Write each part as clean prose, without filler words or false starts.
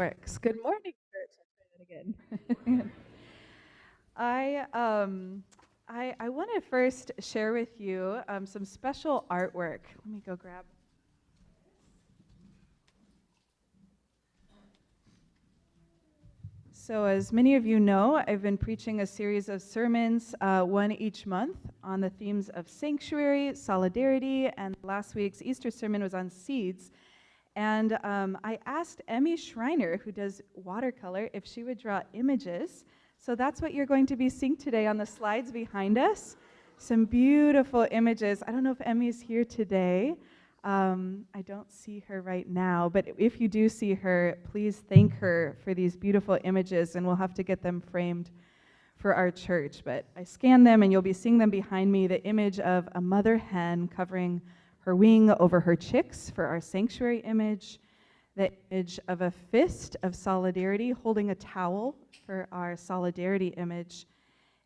Works. Good morning, church. I'll try that again. I um, I want to first share with you some special artwork. Let me go grab. So, as many of you know, I've been preaching a series of sermons, one each month, on the themes of sanctuary, solidarity, and last week's Easter sermon was on seeds. And I asked Emmy Schreiner, who does watercolor, if she would draw images. So that's what you're going to be seeing today on the slides behind us. Some beautiful images. I don't know if Emmy's here today. I don't see her right now, but if you do see her, please thank her for these beautiful images, and we'll have to get them framed for our church. But I scanned them, and you'll be seeing them behind me, the image of a mother hen covering her wing over her chicks for our sanctuary image, the image of a fist of solidarity holding a towel for our solidarity image,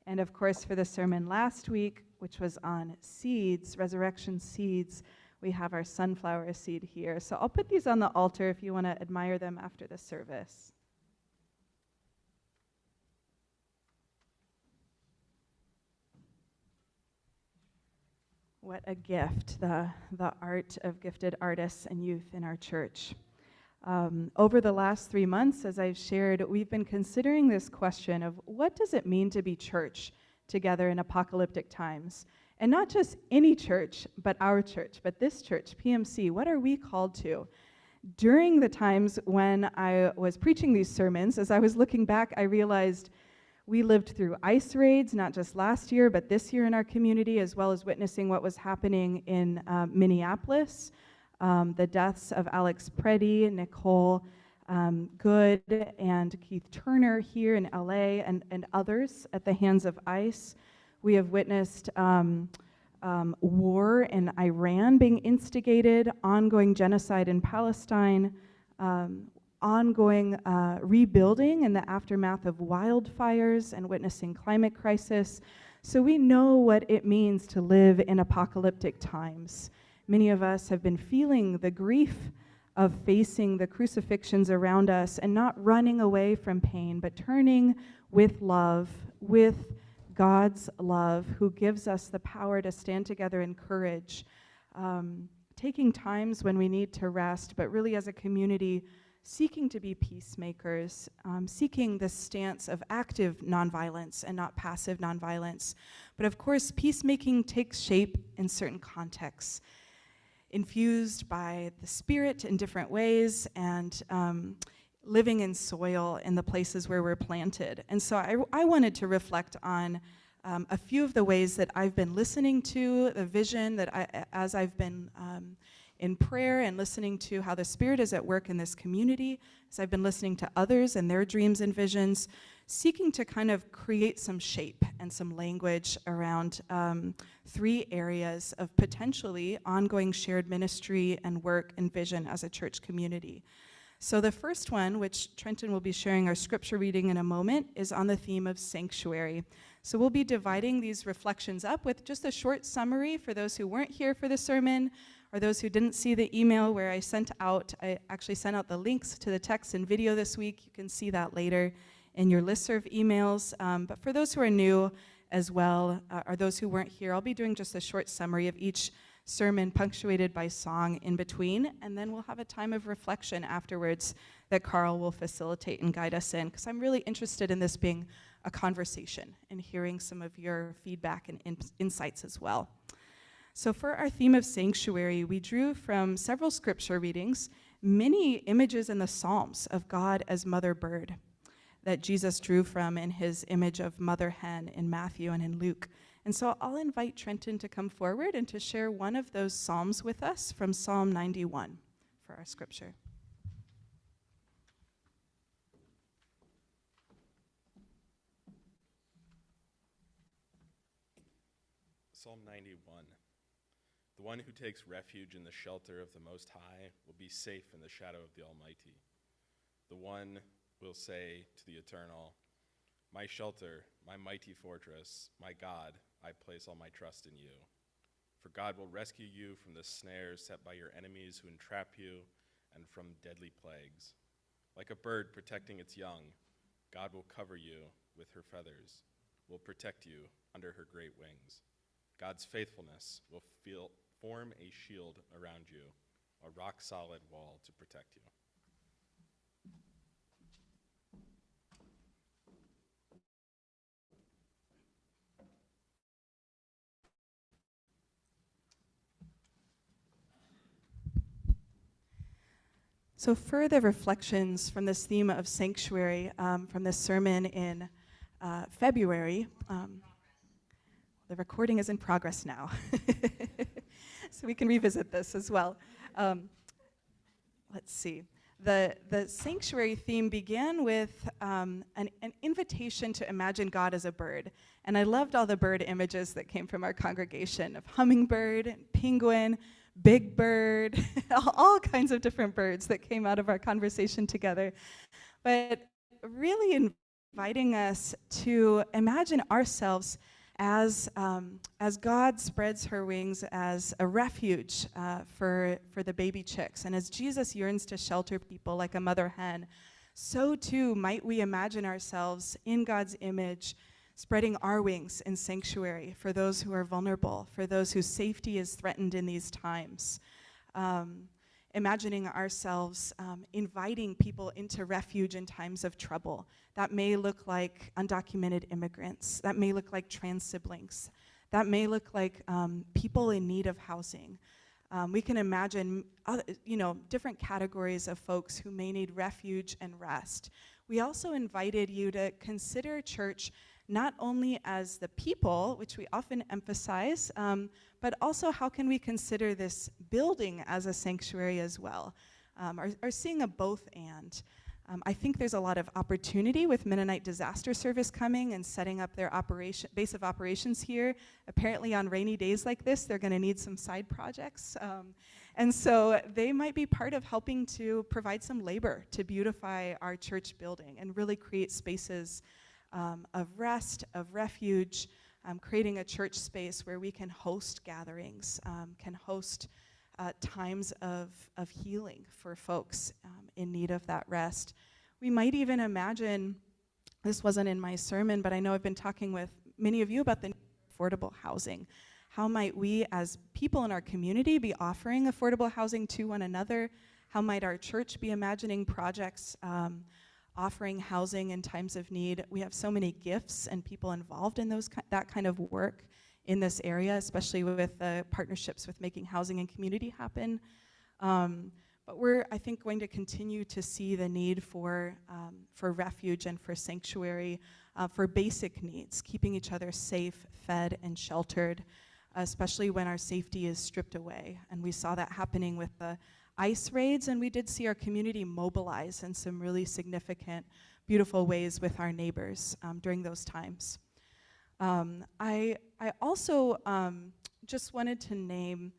and of course for the sermon last week, which was on seeds, resurrection seeds, we have our sunflower seed here. So I'll put these on the altar if you want to admire them after the service. What a gift, the art of gifted artists and youth in our church. Over the last 3 months, as I've shared, we've been considering this question of what does it mean to be church together in apocalyptic times? And not just any church, but our church, but this church, PMC, what are we called to? During the times when I was preaching these sermons, as I was looking back, I realized we lived through ICE raids, not just last year, but this year in our community, as well as witnessing what was happening in Minneapolis, the deaths of Alex Preddy, Nicole Good, and Keith Turner here in LA, and others at the hands of ICE. We have witnessed war in Iran being instigated, ongoing genocide in Palestine, ongoing rebuilding in the aftermath of wildfires and witnessing climate crisis. So we know what it means to live in apocalyptic times. Many of us have been feeling the grief of facing the crucifixions around us and not running away from pain, but turning with love, with God's love, who gives us the power to stand together in courage, taking times when we need to rest, but really as a community seeking to be peacemakers, seeking the stance of active nonviolence and not passive nonviolence. But of course, peacemaking takes shape in certain contexts, infused by the Spirit in different ways, and living in soil in the places where we're planted. And so I wanted to reflect on a few of the ways that I've been listening to the vision that as I've been in prayer and listening to how the Spirit is at work in this community, as I've been listening to others and their dreams and visions, seeking to kind of create some shape and some language around 3 areas of potentially ongoing shared ministry and work and vision as a church community. So the first one, which Trenton will be sharing our scripture reading in a moment, is on the theme of sanctuary. So we'll be dividing these reflections up with just a short summary for those who weren't here for the sermon, or those who didn't see the email where I actually sent out the links to the text and video this week. You can see that later in your listserv emails. But for those who are new as well, or those who weren't here, I'll be doing just a short summary of each sermon punctuated by song in between, and then we'll have a time of reflection afterwards that Carl will facilitate and guide us in, because I'm really interested in this being a conversation and hearing some of your feedback and insights as well. So for our theme of sanctuary, we drew from several scripture readings, many images in the Psalms of God as mother bird that Jesus drew from in his image of mother hen in Matthew and in Luke. And so I'll invite Trenton to come forward and to share one of those psalms with us from Psalm 91 for our scripture. Psalm 91. The one who takes refuge in the shelter of the Most High will be safe in the shadow of the Almighty. The one will say to the Eternal, "My shelter, my mighty fortress, my God, I place all my trust in you." For God will rescue you from the snares set by your enemies who entrap you, and from deadly plagues. Like a bird protecting its young, God will cover you with her feathers, will protect you under her great wings. God's faithfulness will form a shield around you, a rock-solid wall to protect you. So further reflections from this theme of sanctuary, from this sermon in February. The recording is in progress now, so we can revisit this as well. Let's see. The sanctuary theme began with an invitation to imagine God as a bird. And I loved all the bird images that came from our congregation of hummingbird, penguin, big bird, all kinds of different birds that came out of our conversation together. But really inviting us to imagine ourselves as God spreads her wings as a refuge for the baby chicks, and as Jesus yearns to shelter people like a mother hen, so too might we imagine ourselves in God's image, spreading our wings in sanctuary for those who are vulnerable, for those whose safety is threatened in these times. Imagining ourselves inviting people into refuge in times of trouble. That may look like undocumented immigrants. That may look like trans siblings. That may look like people in need of housing. We can imagine different categories of folks who may need refuge and rest. We also invited you to consider church not only as the people, which we often emphasize, but also how can we consider this building as a sanctuary as well, or seeing a both and. I think there's a lot of opportunity with Mennonite Disaster Service coming and setting up their base of operations here. Apparently on rainy days like this, they're gonna need some side projects. And so they might be part of helping to provide some labor to beautify our church building and really create spaces of rest, of refuge, creating a church space where we can host gatherings, can host times of healing for folks in need of that rest. We might even imagine, this wasn't in my sermon, but I know I've been talking with many of you about the affordable housing. How might we as people in our community be offering affordable housing to one another? How might our church be imagining projects offering housing in times of need? We have so many gifts and people involved in that kind of work in this area, especially with the partnerships with Making Housing and Community happen. But we're, I think, going to continue to see the need for refuge and for sanctuary, for basic needs, keeping each other safe, fed, and sheltered, especially when our safety is stripped away. And we saw that happening with the ICE raids, and we did see our community mobilize in some really significant, beautiful ways with our neighbors during those times. I also just wanted to name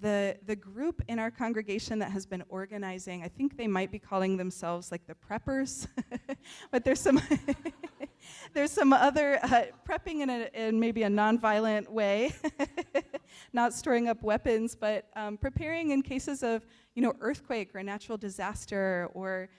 the group in our congregation that has been organizing. I think they might be calling themselves like the preppers, but there's some there's some other prepping in maybe a nonviolent way, not storing up weapons, but preparing in cases of earthquake or natural disaster or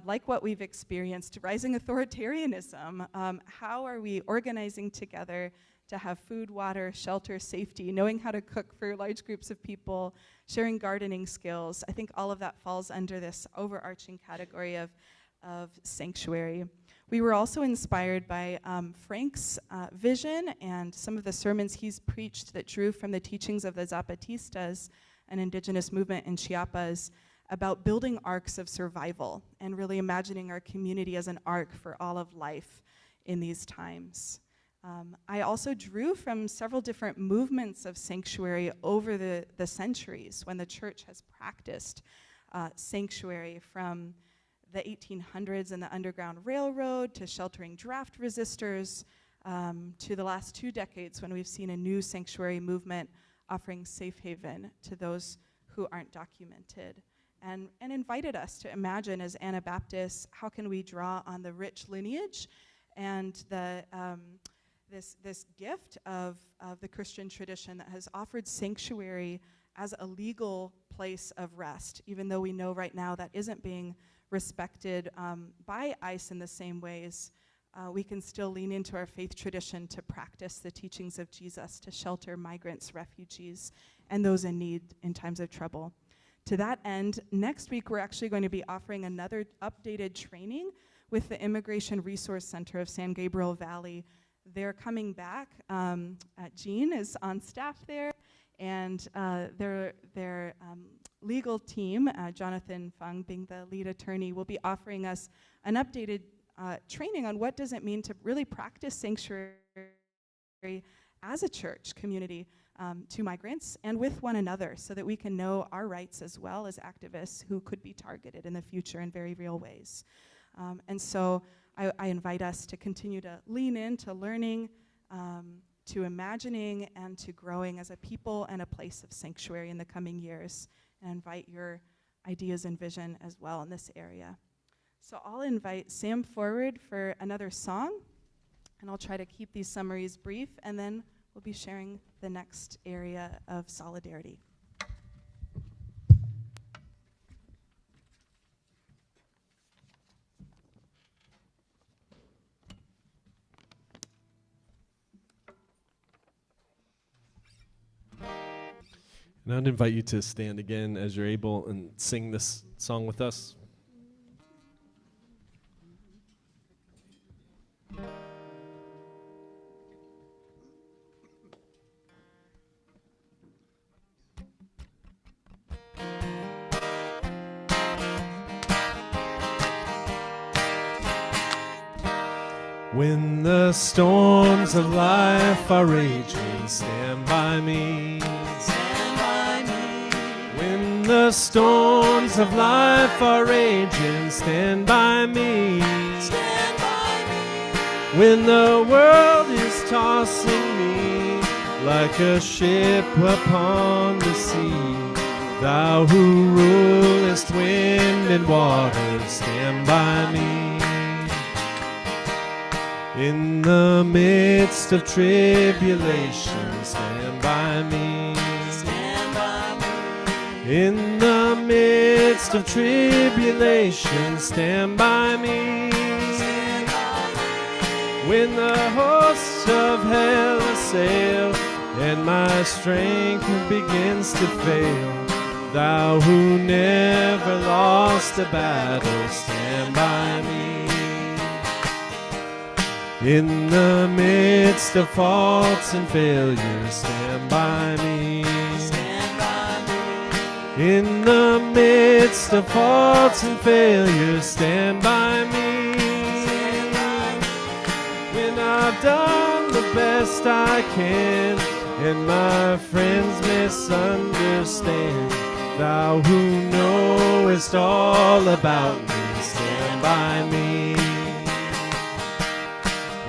like what we've experienced, rising authoritarianism. How are we organizing together to have food, water, shelter, safety, knowing how to cook for large groups of people, sharing gardening skills? I think all of that falls under this overarching category of sanctuary. We were also inspired by Frank's vision and some of the sermons he's preached that drew from the teachings of the Zapatistas, an indigenous movement in Chiapas, about building arcs of survival and really imagining our community as an arc for all of life in these times. I also drew from several different movements of sanctuary over the centuries when the church has practiced sanctuary, from the 1800s and the Underground Railroad to sheltering draft resistors, to the last 2 decades when we've seen a new sanctuary movement offering safe haven to those who aren't documented. And invited us to imagine as Anabaptists, how can we draw on the rich lineage and this gift of the Christian tradition that has offered sanctuary as a legal place of rest, even though we know right now that isn't being respected by ICE in the same ways, we can still lean into our faith tradition to practice the teachings of Jesus, to shelter migrants, refugees, and those in need in times of trouble. To that end, next week we're actually going to be offering another updated training with the Immigration Resource Center of San Gabriel Valley. They're coming back. Jean is on staff there, and their legal team, Jonathan Fung being the lead attorney, will be offering us an updated training on what does it mean to really practice sanctuary as a church community to migrants and with one another, so that we can know our rights as well as activists who could be targeted in the future in very real ways. And so I invite us to continue to lean into learning, to imagining, and to growing as a people and a place of sanctuary in the coming years, and invite your ideas and vision as well in this area. So I'll invite Sam forward for another song, and I'll try to keep these summaries brief, and then we'll be sharing the next area of solidarity. And I'd invite you to stand again as you're able and sing this song with us. When the storms of life are raging, stand by me. Stand by me. When the storms of life are raging, stand by me. Stand by me. When the world is tossing me like a ship upon the sea, thou who rulest wind and water, stand by me. In the midst of tribulation, stand by me. Stand by me. In the midst of tribulation, stand by me. Stand by me. When the hosts of hell assail and my strength begins to fail, thou who never lost a battle, stand by me. In the midst of faults and failures, stand by me. Stand by me. In the midst of faults and failures, stand by me. Stand by me. When I've done the best I can and my friends misunderstand, thou who knowest all about me, stand by me.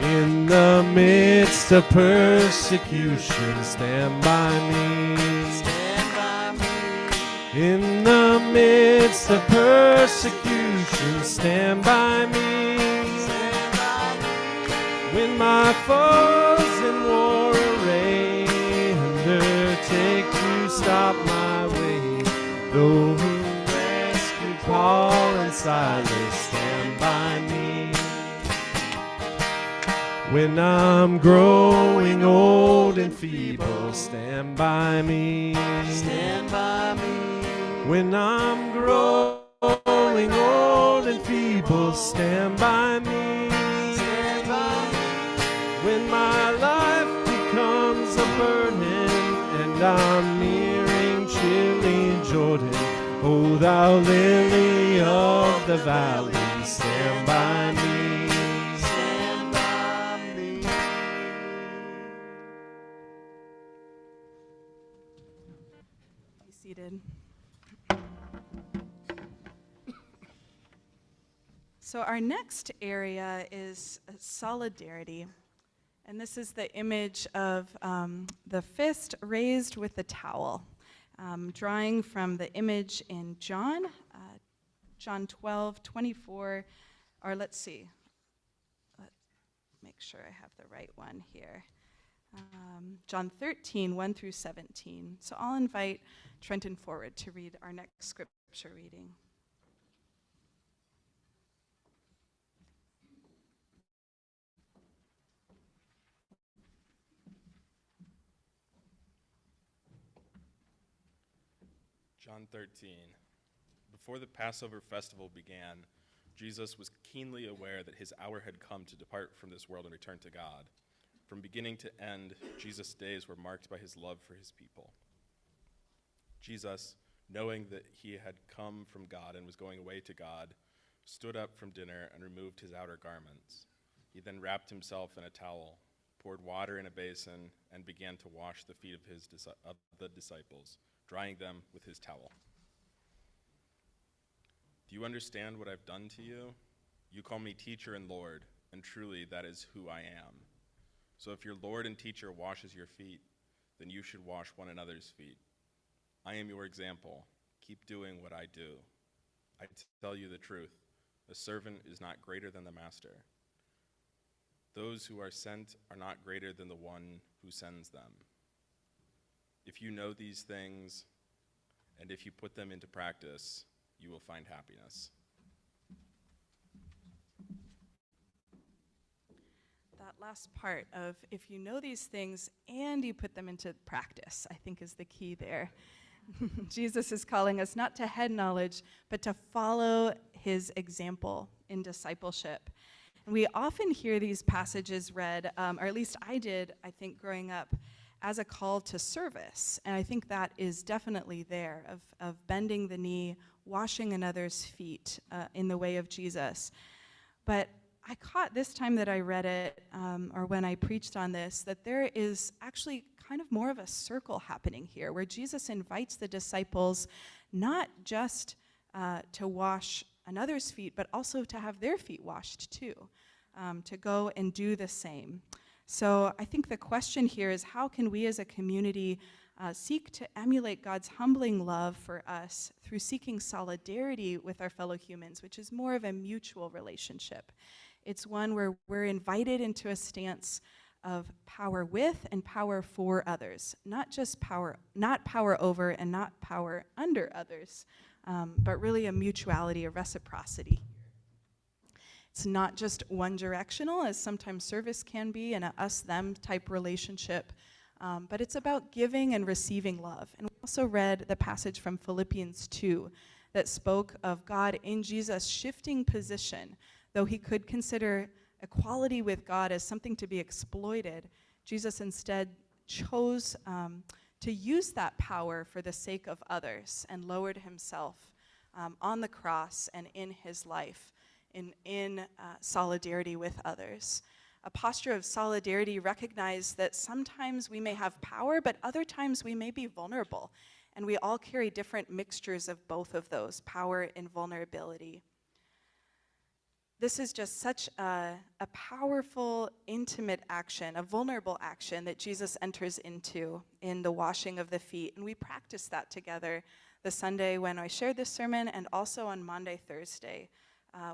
In the midst of persecution, stand by me. Stand by me. In the midst of persecution, stand by me. Stand by me. When my foes in war array undertake to stop my way, thou who rescued Paul and Silas, stand by me. When I'm growing old and feeble, stand by me. Stand by me. When I'm growing old and feeble, stand by me. Stand by me. When my life becomes a burden and I'm nearing chilly Jordan, O thou lily of the valley, stand by me. Stand by me. Be seated. So our next area is solidarity. And this is the image of the fist raised with the towel, drawing from the image in John 12:24, or let's see. Let's make sure I have the right one here. John 13:1 through 17. So I'll invite Trenton forward to read our next scripture reading. John 13. Before the Passover festival began, Jesus was keenly aware that his hour had come to depart from this world and return to God. From beginning to end, Jesus' days were marked by his love for his people. Jesus, knowing that he had come from God and was going away to God, stood up from dinner and removed his outer garments. He then wrapped himself in a towel, poured water in a basin, and began to wash the feet of the disciples, drying them with his towel. Do you understand what I've done to you? You call me teacher and Lord, and truly that is who I am. So if your Lord and teacher washes your feet, then you should wash one another's feet. I am your example. Keep doing what I do. I tell you the truth. A servant is not greater than the master. Those who are sent are not greater than the one who sends them. If you know these things, and if you put them into practice, you will find happiness. That last part of if you know these things and you put them into practice, I think is the key there. Jesus is calling us not to head knowledge, but to follow his example in discipleship. And we often hear these passages read, or at least I did, I think, growing up, as a call to service. And I think that is definitely there, of bending the knee, washing another's feet in the way of Jesus. But I caught this time that I read it, or when I preached on this, that there is actually kind of more of a circle happening here, where Jesus invites the disciples not just to wash another's feet, but also to have their feet washed too, to go and do the same. So I think the question here is, how can we as a community seek to emulate God's humbling love for us through seeking solidarity with our fellow humans, which is more of a mutual relationship. It's one where we're invited into a stance of power with and power for others, not just power, not power over and not power under others, but really a mutuality, a reciprocity. It's not just one directional, as sometimes service can be, in a us-them type relationship, but it's about giving and receiving love. And we also read the passage from Philippians 2 that spoke of God in Jesus shifting position. Though he could consider equality with God as something to be exploited, Jesus instead chose to use that power for the sake of others and lowered himself on the cross and in his life in solidarity with others. A posture of solidarity recognizes that sometimes we may have power, but other times we may be vulnerable. And we all carry different mixtures of both of those, power and vulnerability. This is just such a powerful, intimate action, a vulnerable action that Jesus enters into in the washing of the feet. And we practiced that together the Sunday when I shared this sermon, and also on Maundy, Thursday,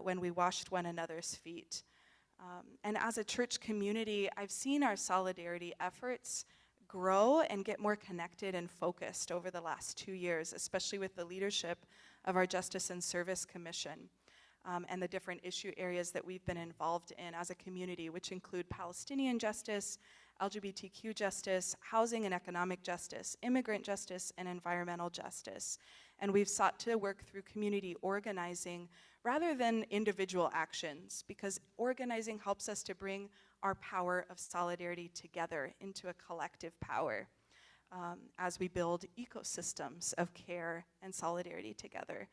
when we washed one another's feet. And as a church community, I've seen our solidarity efforts grow and get more connected and focused over the last 2 years, especially with the leadership of our Justice and Service Commission. And the different issue areas that we've been involved in as a community, which include Palestinian justice, LGBTQ justice, housing and economic justice, immigrant justice, and environmental justice. And we've sought to work through community organizing rather than individual actions, because organizing helps us to bring our power of solidarity together into a collective power as we build ecosystems of care and solidarity together.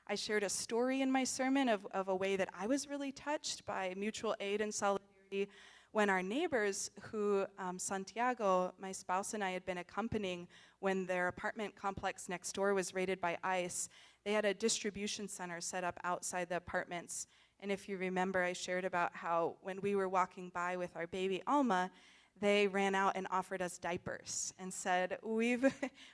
I shared a story in my sermon of a way that I was really touched by mutual aid and solidarity when our neighbors who Santiago, my spouse, and I had been accompanying when their apartment complex next door was raided by ICE. They had a distribution center set up outside the apartments. And if you remember, I shared about how when we were walking by with our baby Alma, they ran out and offered us diapers and said, we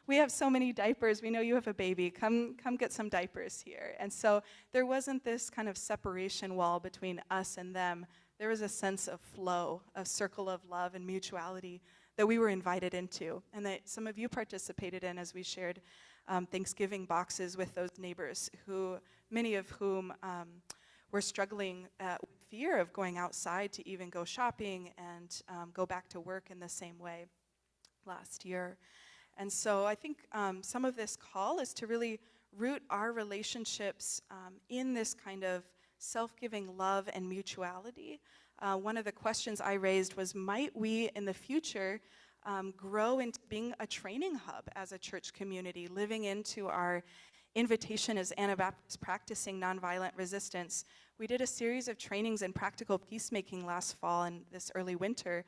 have so many diapers. We know you have a baby. Come get some diapers here. And so there wasn't this kind of separation wall between us and them. There was a sense of flow, a circle of love and mutuality that we were invited into, and that some of you participated in as we shared Thanksgiving boxes with those neighbors, many of whom were struggling with fear of going outside to even go shopping and go back to work in the same way last year. And so I think some of this call is to really root our relationships in this kind of self-giving love and mutuality. One of the questions I raised was, might we in the future grow into being a training hub as a church community, living into our invitation as Anabaptists practicing nonviolent resistance? We did a series of trainings in practical peacemaking last fall and this early winter,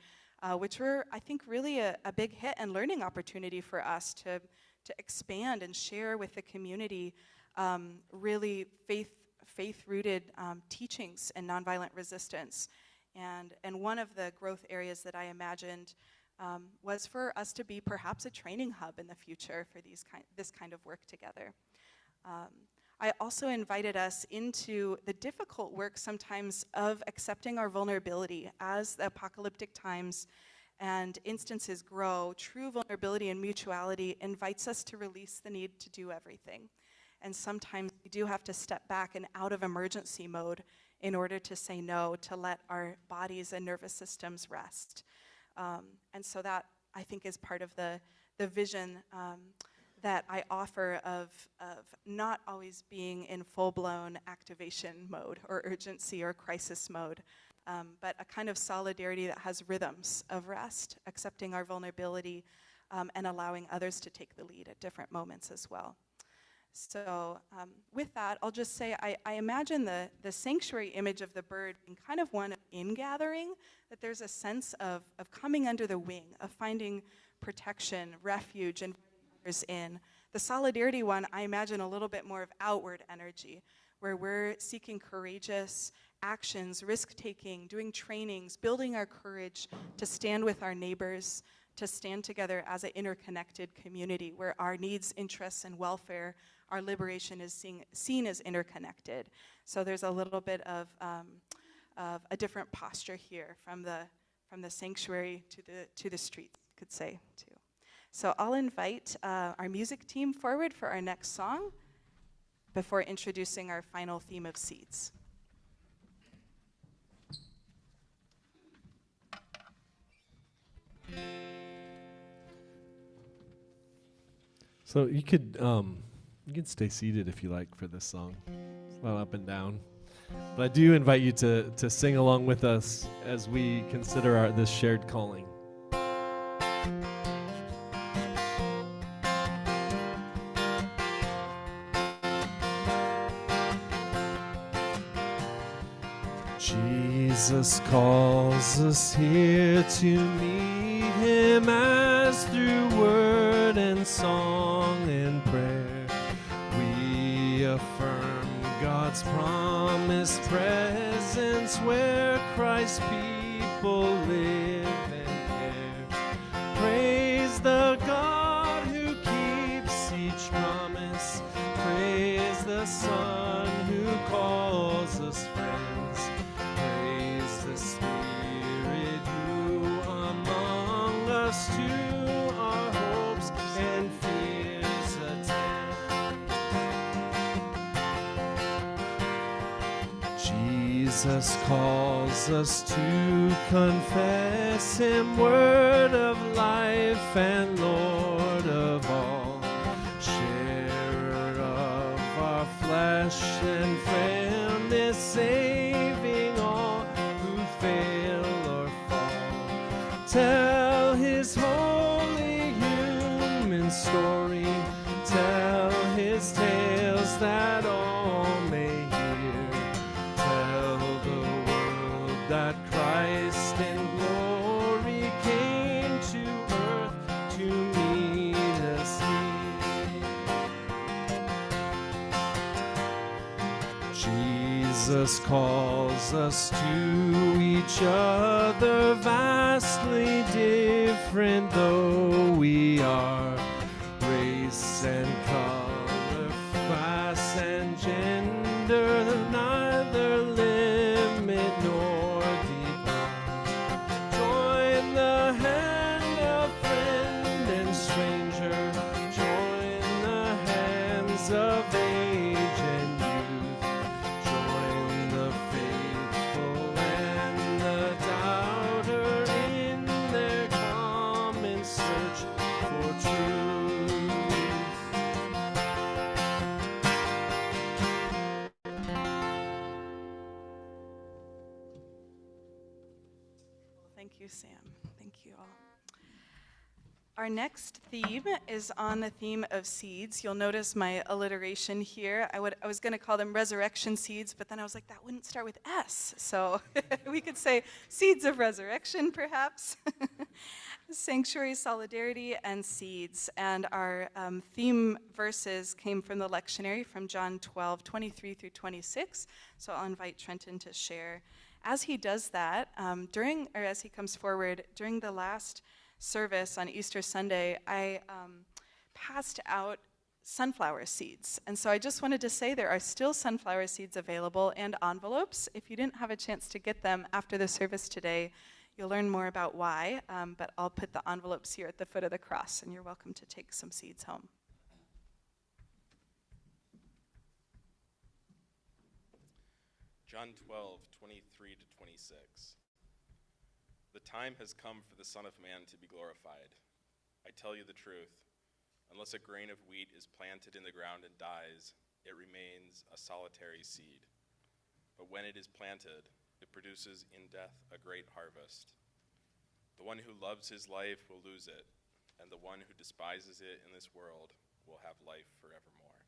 which were, I think, really a big hit and learning opportunity for us to expand and share with the community really faith-rooted teachings and nonviolent resistance. And one of the growth areas that I imagined was for us to be perhaps a training hub in the future for this kind of work together. I also invited us into the difficult work sometimes of accepting our vulnerability as the apocalyptic times and instances grow. True vulnerability and mutuality invites us to release the need to do everything. And sometimes we do have to step back and out of emergency mode in order to say no, to let our bodies and nervous systems rest. And so that, I think, is part of the vision that I offer of not always being in full-blown activation mode or urgency or crisis mode, but a kind of solidarity that has rhythms of rest, accepting our vulnerability, and allowing others to take the lead at different moments as well. So with that, I'll just say I imagine the sanctuary image of the bird being kind of one of ingathering, that there's a sense of coming under the wing, of finding protection, refuge, and others in. The solidarity one, I imagine a little bit more of outward energy, where we're seeking courageous actions, risk-taking, doing trainings, building our courage to stand with our neighbors, to stand together as an interconnected community where our needs, interests, and welfare, our liberation is seen as interconnected. So there's a little bit of a different posture here from the sanctuary to the streets, you could say, too. So I'll invite our music team forward for our next song before introducing our final theme of seeds. So you could stay seated if you like for this song. It's a lot up and down. But I do invite you to sing along with us as we consider this shared calling. Jesus calls us here to meet him as through word and song and prayer we affirm God's promised presence where Christ's people live and care. Praise the God who keeps each promise. Praise the Son who calls us friends. Praise the Spirit who among us to our hopes and fears attend. Jesus calls us to confess him, word of life and Lord of all, sharer of our flesh and friend is saving all who fail or fall. Tell his holy human story, tell his tales that all may hear. Tell the world that Christ in glory came to earth to meet us here. Jesus calls us to each other, vastly different though we are, race and color, class and gender, neither limit nor divide. Join the hand of friend and stranger, join the hands of age and youth, join the faithful and the doubter in their common search for truth. Thank you, Sam. Thank you all. Our next theme is on the theme of seeds. You'll notice my alliteration here. I was going to call them resurrection seeds, but then I was like, that wouldn't start with S. So we could say seeds of resurrection, perhaps. Sanctuary, solidarity, and seeds. And our theme verses came from the lectionary from John 12:23 through 26. So I'll invite Trenton to share. As he does that, as he comes forward, during the last service on Easter Sunday, I passed out sunflower seeds. And so I just wanted to say there are still sunflower seeds available and envelopes. If you didn't have a chance to get them after the service today, you'll learn more about why, but I'll put the envelopes here at the foot of the cross, and you're welcome to take some seeds home. John 12:23 to 26. The time has come for the Son of Man to be glorified. I tell you the truth, unless a grain of wheat is planted in the ground and dies, it remains a solitary seed. But when it is planted, it produces in death a great harvest. The one who loves his life will lose it, and the one who despises it in this world will have life forevermore.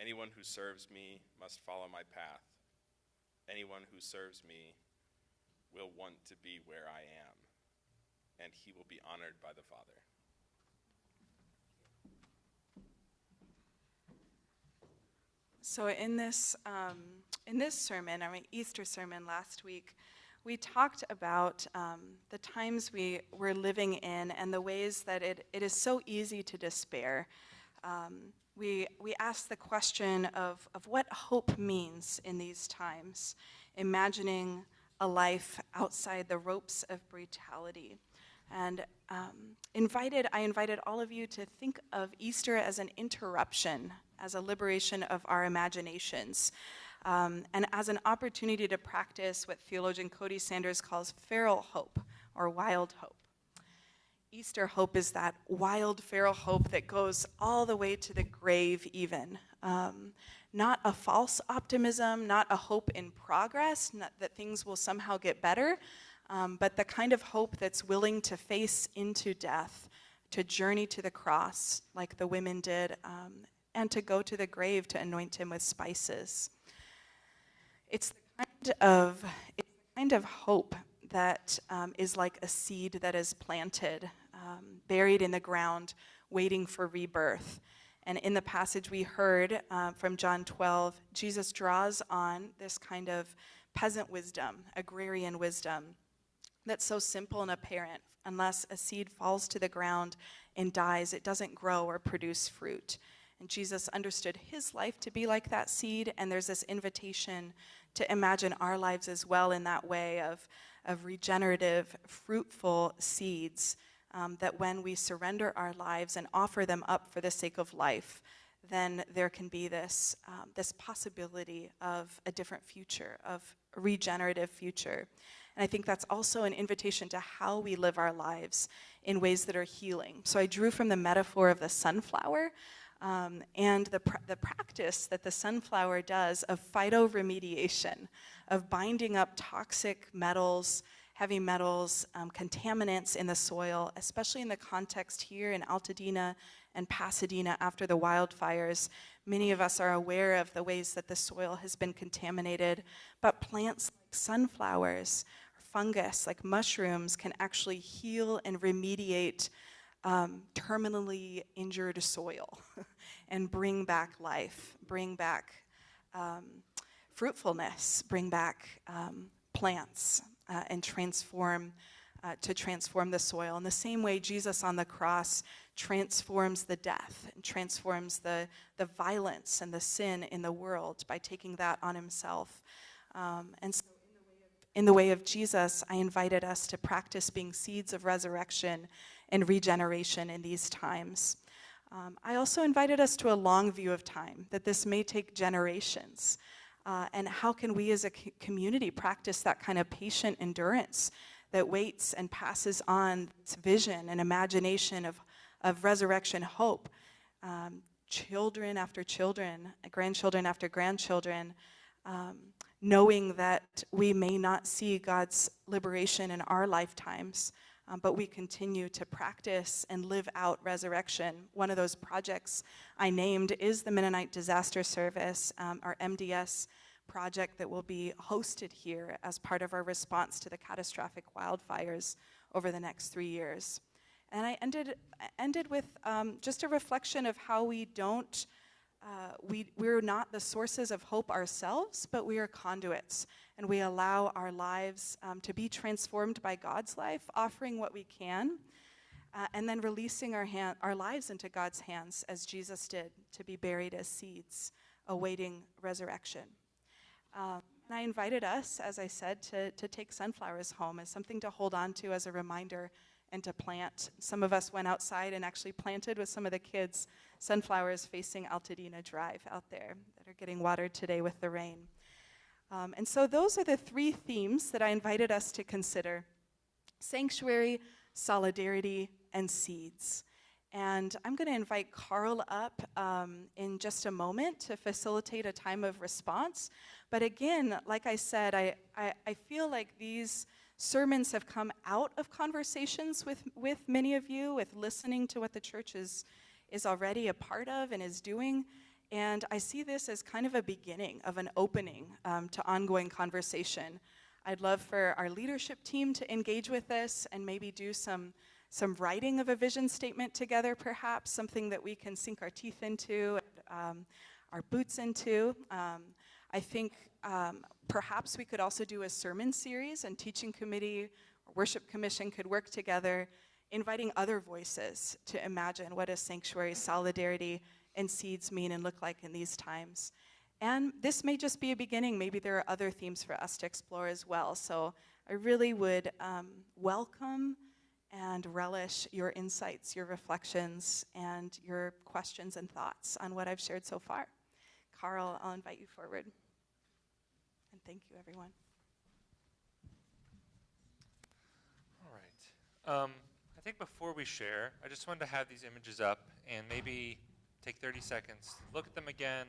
Anyone who serves me must follow my path. Anyone who serves me will want to be where I am, and he will be honored by the Father. So in this sermon, our Easter sermon last week, we talked about the times we're living in and the ways that it is so easy to despair. We asked the question of what hope means in these times, imagining a life outside the ropes of brutality. And I invited all of you to think of Easter as an interruption, as a liberation of our imaginations, and as an opportunity to practice what theologian Cody Sanders calls feral hope, or wild hope. Easter hope is that wild, feral hope that goes all the way to the grave even. Not a false optimism, not a hope in progress, not that things will somehow get better, but the kind of hope that's willing to face into death, to journey to the cross like the women did, and to go to the grave to anoint him with spices. It's the kind of hope that is like a seed that is planted, buried in the ground, waiting for rebirth. And in the passage we heard from John 12, Jesus draws on this kind of peasant wisdom, agrarian wisdom, that's so simple and apparent. Unless a seed falls to the ground and dies, it doesn't grow or produce fruit. And Jesus understood his life to be like that seed, and there's this invitation to imagine our lives as well in that way of regenerative, fruitful seeds, that when we surrender our lives and offer them up for the sake of life, then there can be this possibility of a different future, of a regenerative future. And I think that's also an invitation to how we live our lives in ways that are healing. So I drew from the metaphor of the sunflower, and the practice that the sunflower does of phytoremediation, of binding up toxic metals, heavy metals, contaminants in the soil, especially in the context here in Altadena and Pasadena after the wildfires. Many of us are aware of the ways that the soil has been contaminated, but plants like sunflowers, fungus like mushrooms can actually heal and remediate terminally injured soil and bring back life, bring back fruitfulness, bring back plants, and transform the soil. In the same way, Jesus on the cross transforms the death and transforms the violence and the sin in the world by taking that on himself. And so in the way of Jesus, I invited us to practice being seeds of resurrection and regeneration in these times. I also invited us to a long view of time, that this may take generations. And how can we as a community practice that kind of patient endurance that waits and passes on this vision and imagination of resurrection hope? Children after children, grandchildren after grandchildren, knowing that we may not see God's liberation in our lifetimes, but we continue to practice and live out resurrection. One of those projects I named is the Mennonite Disaster Service, our MDS project that will be hosted here as part of our response to the catastrophic wildfires over the next 3 years. And I ended with just a reflection of how we don't, we're not the sources of hope ourselves, but we are conduits. And we allow our lives to be transformed by God's life, offering what we can, and then releasing our lives into God's hands as Jesus did, to be buried as seeds, awaiting resurrection. And I invited us, as I said, to take sunflowers home as something to hold on to as a reminder and to plant. Some of us went outside and actually planted with some of the kids sunflowers facing Altadena Drive out there that are getting watered today with the rain. And so those are the 3 themes that I invited us to consider: sanctuary, solidarity, and seeds. And I'm going to invite Carl up in just a moment to facilitate a time of response. But again, like I said, I feel like these sermons have come out of conversations with many of you, with listening to what the church is already a part of and is doing. And I see this as kind of a beginning of an opening to ongoing conversation. I'd love for our leadership team to engage with this and maybe do some writing of a vision statement together, perhaps, something that we can sink our teeth into, our boots into. I think perhaps we could also do a sermon series, and teaching committee or worship commission could work together, inviting other voices to imagine what a sanctuary, solidarity, and seeds mean and look like in these times. And this may just be a beginning. Maybe there are other themes for us to explore as well. So I really would welcome and relish your insights, your reflections, and your questions and thoughts on what I've shared so far. Carl, I'll invite you forward. And thank you, everyone. All right. I think before we share, I just wanted to have these images up and maybe take 30 seconds, look at them again,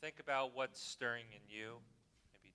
think about what's stirring in you,